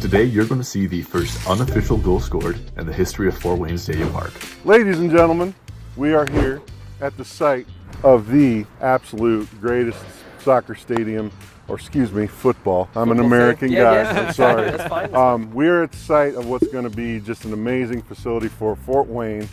Today, you're going to see the first unofficial goal scored in the history of Fort Wayne Stadium Park. Ladies and gentlemen, we are here at the site of the absolute greatest soccer stadium, or excuse me, football. I'm an American guy, I'm sorry. That's fine. We're at the site of what's going to be just an amazing facility for Fort Wayne.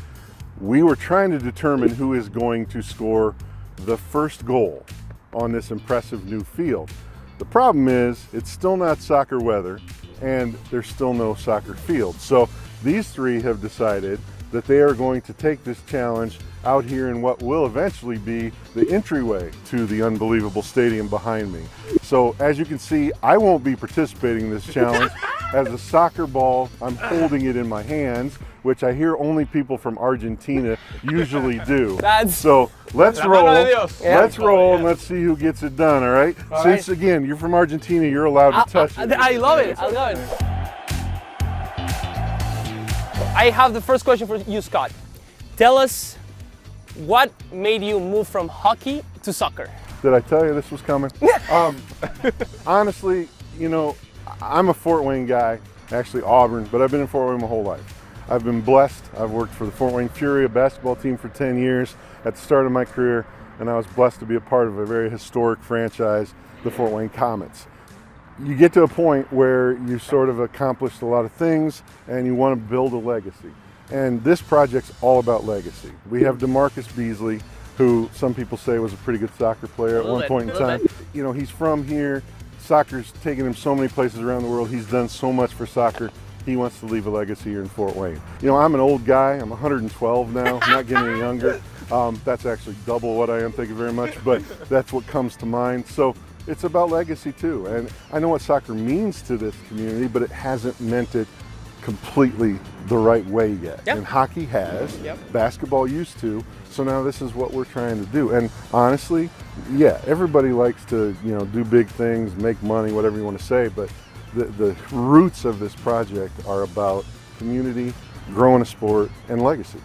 We were trying to determine who is going to score the first goal on this impressive new field. The problem is it's still not soccer weather and there's still no soccer field. So these three have decided that they are going to take this challenge out here in what will eventually be the entryway to the unbelievable stadium behind me. So as you can see, I won't be participating in this challenge. As a soccer ball, I'm holding it in my hands, which I hear only people from Argentina usually do. So let's roll, and let's see who gets it done, all right? Since again, you're from Argentina, you're allowed to touch it. I love it, I love it. I have the first question for you, Scott. Tell us, what made you move from hockey to soccer? Did I tell you this was coming? Honestly, you know, I'm a Fort Wayne guy, actually Auburn, but I've been in Fort Wayne my whole life. I've been blessed. I've worked for the Fort Wayne Fury, a basketball team, for 10 years at the start of my career, and I was blessed to be a part of a very historic franchise, the Fort Wayne Comets. You get to a point where you sort of accomplished a lot of things and you want to build a legacy. And this project's all about legacy. We have DeMarcus Beasley, who some people say was a pretty good soccer player at one point in time. You know, he's from here. Soccer's taken him so many places around the world. He's done so much for soccer. He wants to leave a legacy here in Fort Wayne. You know, I'm an old guy. I'm 112 now. I'm not getting any younger. That's actually double what I am, thank you very much, but that's what comes to mind. So it's about legacy too. And I know what soccer means to this community, but it hasn't meant it completely the right way yet. And hockey has, basketball used to, so now this is what we're trying to do. And honestly, yeah, everybody likes to, you know, do big things, make money, whatever you want to say, but the roots of this project are about community, growing a sport, and legacy.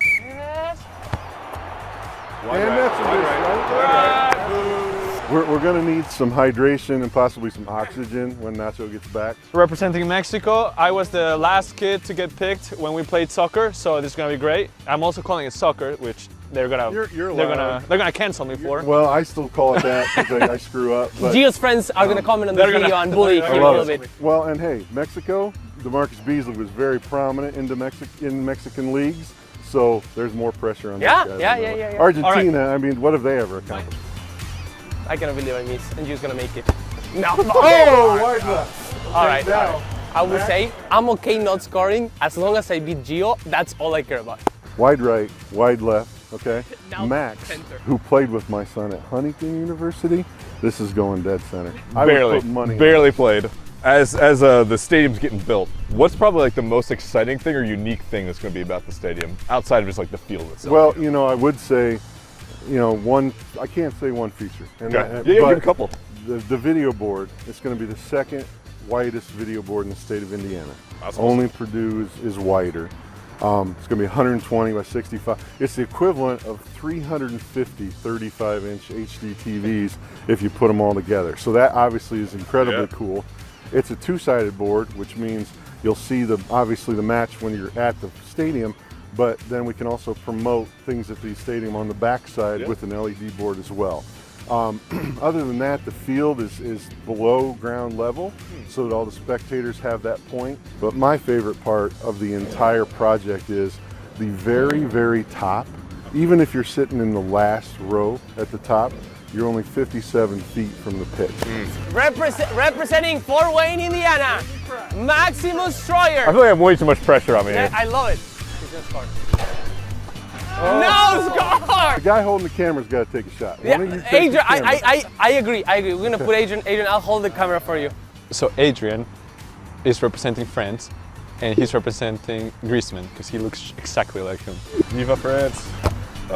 We're going to need some hydration and possibly some oxygen when Nacho gets back. Representing Mexico, I was the last kid to get picked when we played soccer, so this is going to be great. I'm also calling it soccer, which they're gonna cancel me for. Well, I still call it that because I screw up. But, Gio's friends are gonna comment on the video and bully him a little bit. Well, and hey, Mexico, DeMarcus Beasley was very prominent in Mexican leagues, so there's more pressure on these guys. Yeah. Argentina, I mean, what have they ever accomplished? I cannot believe I missed, and Gio's gonna make it. No. Oh, wide left. All right. I will say I'm okay not scoring as long as I beat Gio. That's all I care about. Wide right, wide left. Okay, Now Max, center. who played with my son at Huntington University, this is going dead center. Barely played. As the stadium's getting built, what's probably like the most exciting thing or unique thing that's going to be about the stadium outside of just like the field itself? Well, you know, I would say, you know, I can't say one feature. And okay. Give a couple. The video board, it's going to be the second widest video board in the state of Indiana. That's Only Purdue is wider. It's going to be 120 by 65. It's the equivalent of 350 35-inch HD TVs if you put them all together. So that obviously is incredibly cool. It's a two-sided board, which means you'll see obviously the match when you're at the stadium, but then we can also promote things at the stadium on the backside with an LED board as well. Other than that, the field is below ground level so that all the spectators have that point. But my favorite part of the entire project is the very, very top. Even if you're sitting in the last row at the top, you're only 57 feet from the pitch. Representing Fort Wayne, Indiana, Maximus Stroyer. I feel like I have way too much pressure on me. I love it. He's gonna score. No score! The guy holding the camera's got to take a shot. Yeah, Adrian, I agree. We're gonna put Adrian. Adrian, I'll hold the camera for you. So Adrian is representing France, and he's representing Griezmann because he looks exactly like him. Viva France!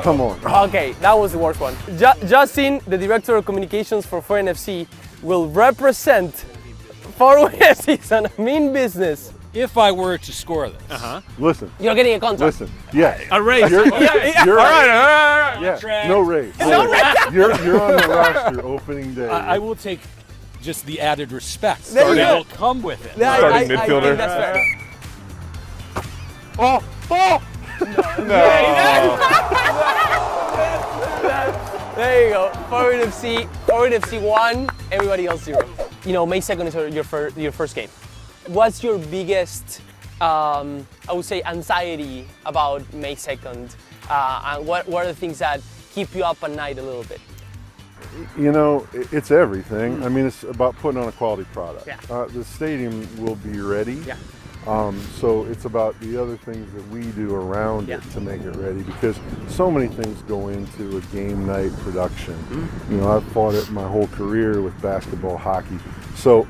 Come on. Okay, that was the worst one. Justin, the director of communications for Fort FC, will represent Fort Wayne FC. It's a mean business. If I were to score this, Listen. You're getting a contract. Listen. Yeah. a raise. You're, All right. yeah. No raise. You're on the roster opening day. I will take just the added respect There you that go. will come with it. Yeah, Starting I midfielder. think that's fair. Oh, There you go. Forward FC 1, everybody else 0. You know, May 2nd is your first game. What's your biggest, I would say, anxiety about May 2nd? And what are the things that keep you up at night a little bit? You know, it's everything. I mean, it's about putting on a quality product. Yeah. The stadium will be ready. Yeah. So it's about the other things that we do around it to make it ready, because so many things go into a game night production. You know, I've fought it my whole career with basketball, hockey. So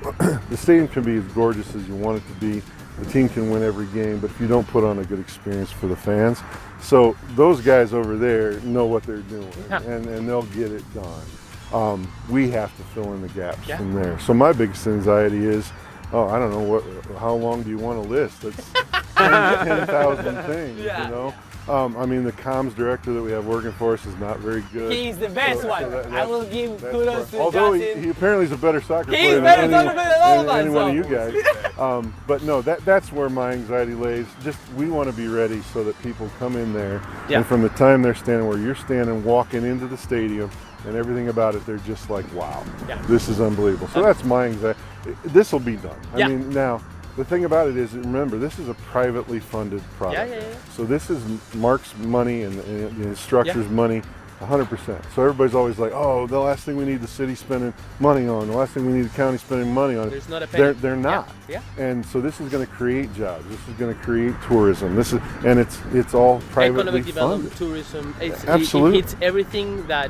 the stadium can be as gorgeous as you want it to be. The team can win every game, but if you don't put on a good experience for the fans, so those guys over there know what they're doing, and they'll get it done. We have to fill in the gaps from there. So my biggest anxiety is, I don't know, how long do you want to list? That's 10,000 things, you know? I mean, the comms director that we have working for us is not very good. He's the best one. I will give kudos to Although Justin. he apparently is a better soccer He's player better than soccer player than all of us, any one of so. you guys. But no, that's where my anxiety lays. Just, we want to be ready so that people come in there, and from the time they're standing where you're standing, walking into the stadium, and everything about it, they're just like, wow, this is unbelievable. So that's my anxiety. This will be done. I mean, now, the thing about it is, remember, this is a privately funded product. So this is Mark's money and the structure's money, 100%. So everybody's always like, oh, the last thing we need the city spending money on, the last thing we need the county spending money on. There's not a penny. They're not. And so this is going to create jobs. This is going to create tourism. This is, and it's all privately Economic development, funded. tourism. Absolutely. It hits everything that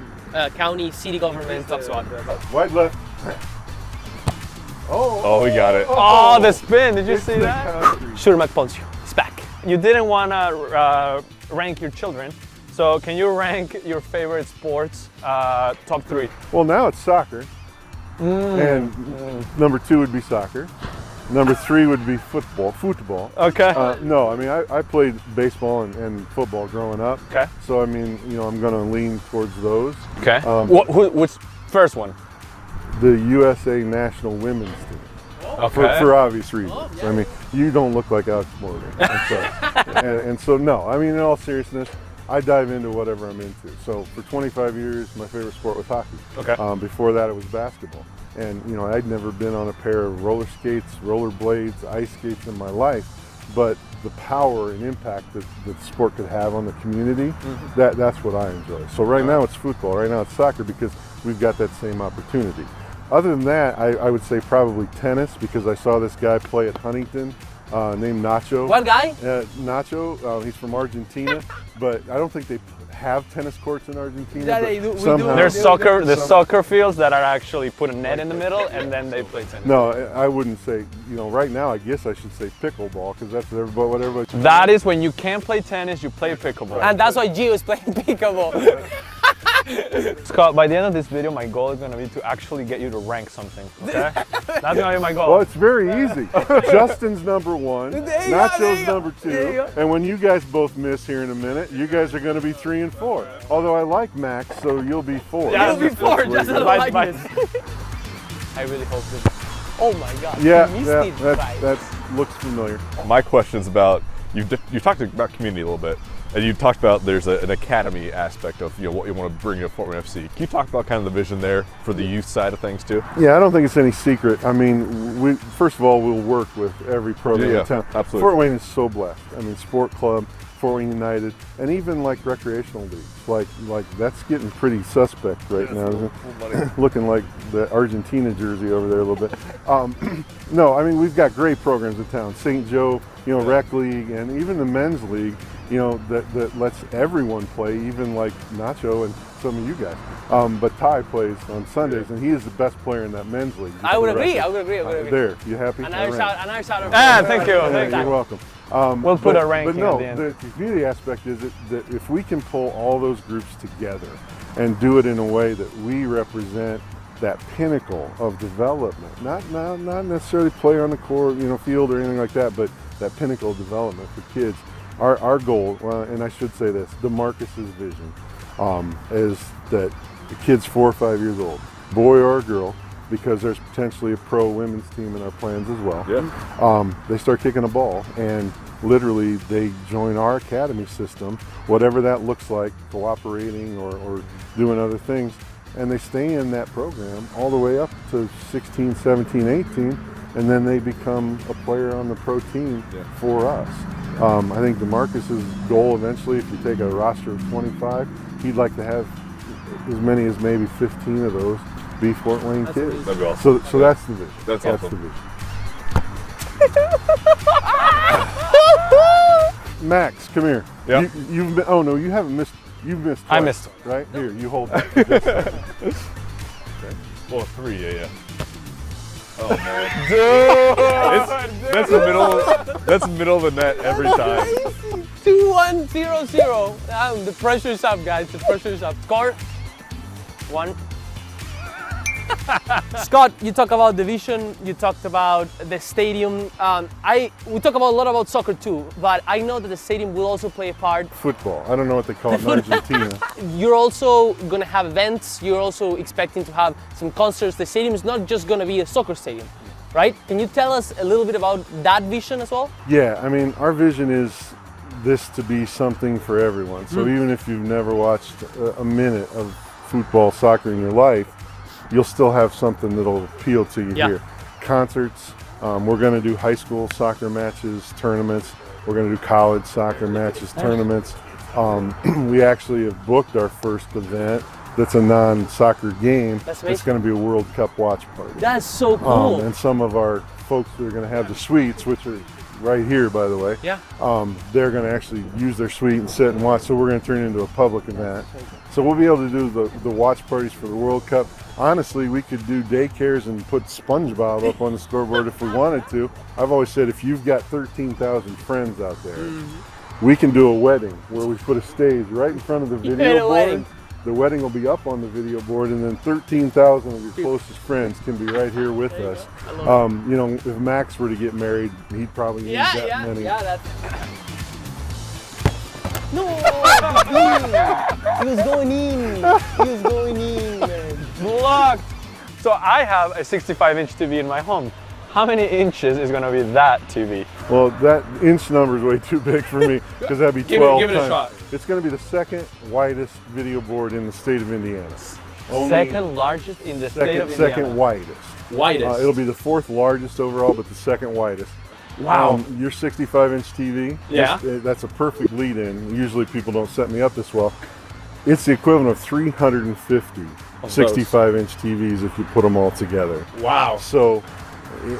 county, city government talks about. Wide left. Oh, we got it. Oh, the spin! Did you see that? Sure, Poncio, it's back. You didn't want to rank your children, so can you rank your favorite sports top 3? Well, now it's soccer, and number 2 would be soccer. Number 3 would be football. Okay. No, I mean, I played baseball and football growing up. Okay. So, I mean, you know, I'm going to lean towards those. Okay. Which first one? The USA national women's team. Okay. For obvious reasons. I mean, you don't look like Alex Morgan. I'm sorry. and so, no, I mean, in all seriousness, I dive into whatever I'm into. So for 25 years, my favorite sport was hockey. Okay. Before that, it was basketball. And, you know, I'd never been on a pair of roller skates, roller blades, ice skates in my life. But the power and impact that the sport could have on the community, that's what I enjoy. So right now it's football, right now it's soccer, because we've got that same opportunity. Other than that, I would say probably tennis, because I saw this guy play at Huntington named Nacho. What guy? Nacho, he's from Argentina, but I don't think they have tennis courts in Argentina. Yeah, but they do. We somehow- do. There's soccer fields that are actually put a net in the middle and then they play tennis. No, I wouldn't say, you know, right now I guess I should say pickleball, because that's what everybody. That is when you can't play tennis, you play pickleball. And that's why Gio is playing pickleball. Scott, by the end of this video, my goal is going to be to actually get you to rank something, okay? That's going to be my goal. Well, it's very easy. Justin's number 1, There you go, Nacho's number there you 2, and when you guys both miss here in a minute, you guys are going to be 3 and 4. Although I like Max, so you'll be 4. You'll be 4, That's just where I you don't go. like this. I really hope this. Oh my God. Yeah, you missed it right. that looks familiar. My question is about, you talked about community a little bit, and you talked about there's an academy aspect of, you know, what you want to bring to Fort Wayne FC. Can you talk about kind of the vision there for the youth side of things too? Yeah, I don't think it's any secret. I mean, first of all, we'll work with every program in town. Absolutely. Fort Wayne is so blessed. I mean, Sport Club, Fort Wayne United, and even like recreational leagues. Like that's getting pretty suspect right now. Looking like the Argentina jersey over there a little bit. No, I mean, we've got great programs in town. St. Joe, you know, rec league, and even the men's league, you know, that lets everyone play, even like Nacho and some of you guys. But Ty plays on Sundays, and he is the best player in that men's league. I would agree. I would agree. There, you happy? Another shout. Thank you. You're welcome. We'll put a ranking But no, at the end. the community aspect is that if we can pull all those groups together and do it in a way that we represent that pinnacle of development, not necessarily play on the court, you know, field or anything like that, but that pinnacle of development for kids. Our goal, and I should say this, DeMarcus's vision is that the kid's 4 or 5 years old, boy or girl, because there's potentially a pro women's team in our plans as well. Yeah. They start kicking a ball, and literally they join our academy system, whatever that looks like, cooperating or doing other things, and they stay in that program all the way up to 16, 17, 18, and then they become a player on the pro team for us. I think DeMarcus's goal eventually, if you take a roster of 25, he'd like to have as many as maybe 15 of those be Fort Wayne kids. That'd be awesome. So that's the vision. That's the awesome. vision. Max, come here. Yeah. You've been, oh no, you haven't missed. You've missed twice, I missed. right? Here, you hold that. For just a second. Well, 3, yeah. Oh man, Dude! that's the middle. That's the middle of the net every time. 2-1, 0-0. The pressure's up, guys. The pressure's up. Score 1. Scott, you talk about the vision. You talked about the stadium. We talk about a lot about soccer too, but I know that the stadium will also play a part. Football. I don't know what they call it in Argentina. You're also going to have events. You're also expecting to have some concerts. The stadium is not just going to be a soccer stadium, right? Can you tell us a little bit about that vision as well? Yeah, I mean, our vision is this to be something for everyone. So even if you've never watched a minute of football, soccer in your life, you'll still have something that'll appeal to you here. Concerts, we're going to do high school soccer matches, tournaments. We're going to do college soccer matches, tournaments. We actually have booked our first event that's a non-soccer game. It's going to be a World Cup watch party. That's so cool. And some of our folks that are going to have the suites, which are right here, by the way, they're going to actually use their suite and sit and watch. So we're going to turn it into a public event. So we'll be able to do the watch parties for the World Cup. Honestly, we could do daycares and put SpongeBob up on the scoreboard if we wanted to. I've always said if you've got 13,000 friends out there, we can do a wedding where we put a stage right in front of the video board. The wedding will be up on the video board, and then 13,000 of your closest friends can be right here with us. You know, if Max were to get married, he'd probably need that many. No, he was going in. He was going in, man. Blocked! So I have a 65-inch TV in my home. How many inches is going to be that TV? Well, that inch number is way too big for me because that'd be 12 give it a times. shot. It's going to be the second widest video board in the state of Indiana. Second largest in the state of Indiana. Second widest. Widest. It'll be the 4th largest overall, but the 2nd widest. Wow. Your 65-inch TV, that's a perfect lead-in. Usually people don't set me up this well. It's the equivalent of 350 65-inch TVs if you put them all together. Wow. So,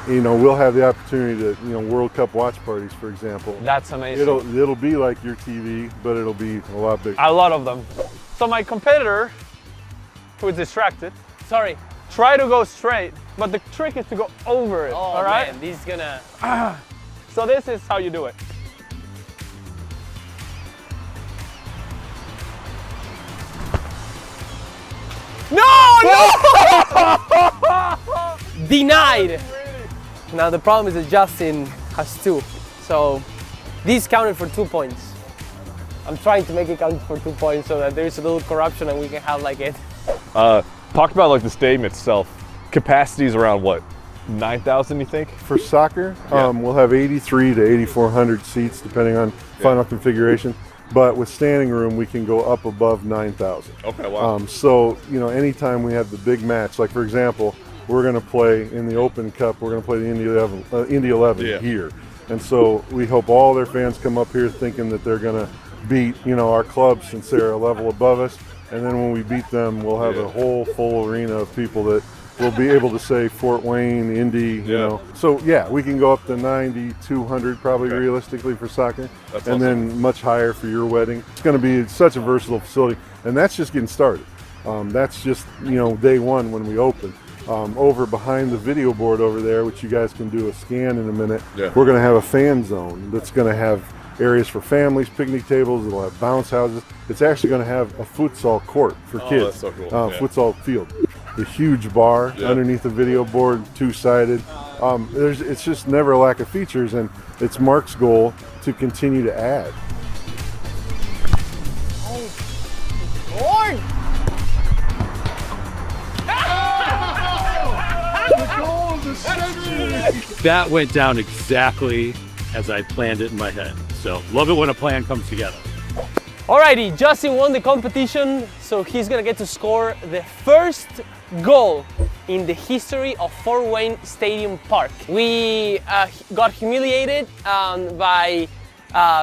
you know, we'll have the opportunity to, you know, World Cup watch parties, for example. That's amazing. It'll be like your TV, but it'll be a lot bigger. A lot of them. So my competitor, who is distracted, try to go straight, but the trick is to go over it, all right? Man, this is gonna... So this is how you do it. No! Denied! Now the problem is that Justin has 2. So this counted for 2 points. I'm trying to make it count for 2 points so that there's a little corruption and we can have like it. Talk about like the stadium itself. Capacity's around what? 9,000, you think? For soccer, we'll have 83 to 8,400 seats depending on final configuration. But with standing room, we can go up above 9,000. Okay, wow. So, you know, anytime we have the big match, like for example, we're going to play in the Open Cup, we're going to play the Indy 11 here. And so we hope all their fans come up here thinking that they're going to beat, you know, our clubs since they're a level above us. And then when we beat them, we'll have a whole full arena of people that will be able to say Fort Wayne, Indy, you know. So yeah, we can go up to 90, 200 probably realistically for soccer. That's and then much higher for your wedding. It's going to be such a versatile facility. And that's just getting started. That's just, you know, day one when we open. Over behind the video board over there, which you guys can do a scan in a minute, we're going to have a fan zone that's going to have areas for families, picnic tables, it'll have bounce houses. It's actually going to have a futsal court for kids. That's so cool. Futsal field. A huge bar underneath the video board, 2-sided. It's just never a lack of features, and it's Mark's goal to continue to add. Lord! That went down exactly as I planned it in my head. So love it when a plan comes together. Alrighty, Justin won the competition, so he's gonna get to score the first goal in the history of Fort Wayne Stadium Park. We got humiliated by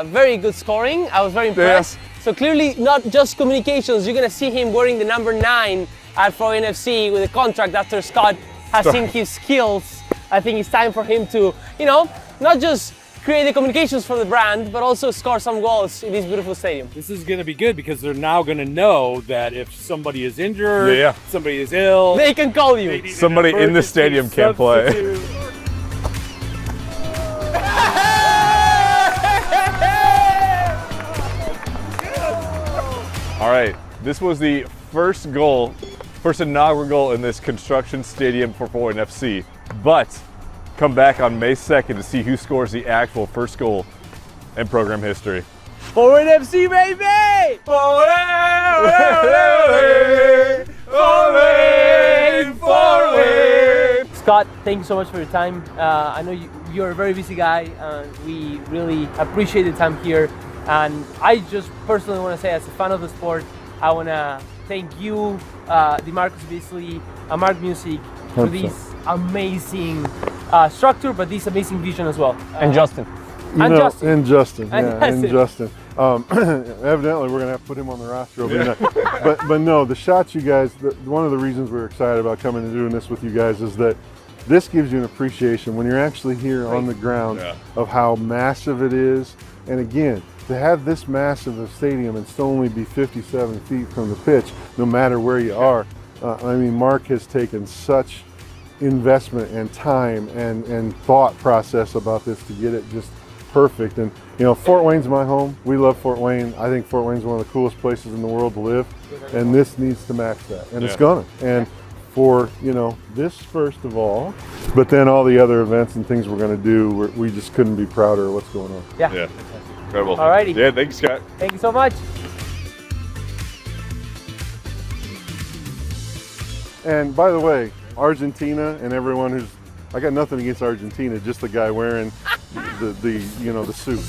very good scoring. I was very impressed. So clearly not just communications, you're gonna see him wearing the number 9 at Fort Wayne FC with a contract after Scott has seen his skills. I think it's time for him to, you know, not just create the communications for the brand, but also score some goals in this beautiful stadium. This is going to be good because they're now going to know that if somebody is injured, somebody is ill, they can call you. Somebody in the stadium can't play. All right, this was the first inaugural goal in this construction stadium for Fort Wayne FC. But come back on May 2nd to see who scores the actual first goal in program history. Fort Wayne FC, baby! Fort Wayne! Scott, thank you so much for your time. I know you're a very busy guy. We really appreciate the time here. And I just personally want to say, as a fan of the sport, I want to thank you, DeMarcus Beasley, and Mark Music, for this amazing structure, but this amazing vision as well. And Justin. And Justin. Evidently, we're gonna have to put him on the roster overnight. but no, the shots you guys. One of the reasons we're excited about coming and doing this with you guys is that this gives you an appreciation when you're actually here on the ground of how massive it is. And again, to have this massive of a stadium and still only be 57 feet from the pitch, no matter where you are. I mean, Mark has taken such investment and time and thought process about this to get it just perfect. And you know, Fort Wayne's my home. We love Fort Wayne. I think Fort Wayne's one of the coolest places in the world to live, and this needs to match that, and it's gonna. And for, you know, this first of all, but then all the other events and things we're gonna do, we just couldn't be prouder of what's going on. Yeah. Incredible. Alrighty. Yeah, thanks, Scott. Thank you so much. And by the way, Argentina and everyone I got nothing against Argentina, just the guy wearing the suit.